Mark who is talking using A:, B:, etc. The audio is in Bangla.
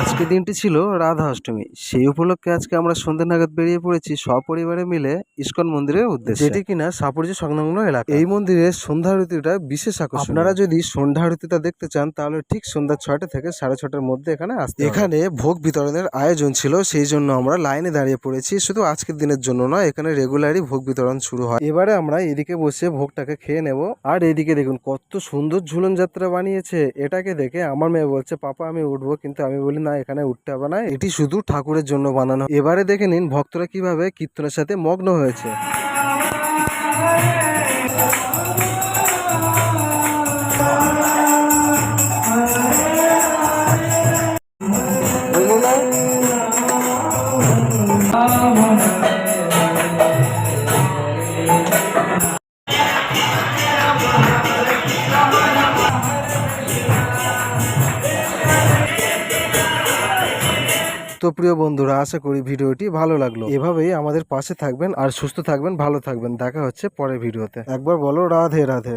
A: আজকে দিনটি ছিল রাধা অষ্টমী। সেই উপলক্ষে আজকে আমরা সন্ধ্যা নাগাদ বেরিয়ে পড়েছি সপরিবারে মিলে ইসকন মন্দিরের উদ্দেশ্যে, যেটি কিনা সাপুরজি সংলগ্ন এলাকা। এই মন্দিরের সন্ধ্যা আরতিটা বিশেষ আকর্ষণ। আপনারা যদি সন্ধ্যা আরতিটা দেখতে চান তাহলে ঠিক সন্ধ্যা 6টা থেকে 6:30টার মধ্যে এখানে আসতে হবে। এখানে ভোগ বিতরণের আয়োজন ছিল, সেই জন্য আমরা লাইনে দাঁড়িয়ে পড়েছি। শুধু আজকের দিনের জন্য নয়, এখানে রেগুলারই ভোগ বিতরণ শুরু হয়। এবারে আমরা এদিকে বসে ভোগটাকে খেয়ে নেব। আর এদিকে দেখুন কত সুন্দর ঝুলন যাত্রা বানিয়েছে। এটাকে দেখে আমার মেয়ে বলছে, পাপা আমি উঠবো, কিন্তু আমি বলি না, এখানে উঠতে হবে না, এটি শুধু ঠাকুরের জন্য বানানো। এবারে দেখে নিন ভক্তরা কিভাবে কীর্তনের সাথে মগ্ন হয়েছে। তো প্রিয় বন্ধুরা, আশা করি ভিডিওটি ভালো লাগলো। এভাবেই আমাদের পাশে থাকবেন আর সুস্থ থাকবেন, ভালো থাকবেন। দেখা হচ্ছে পরের ভিডিওতে। একবার বলো রাধে রাধে।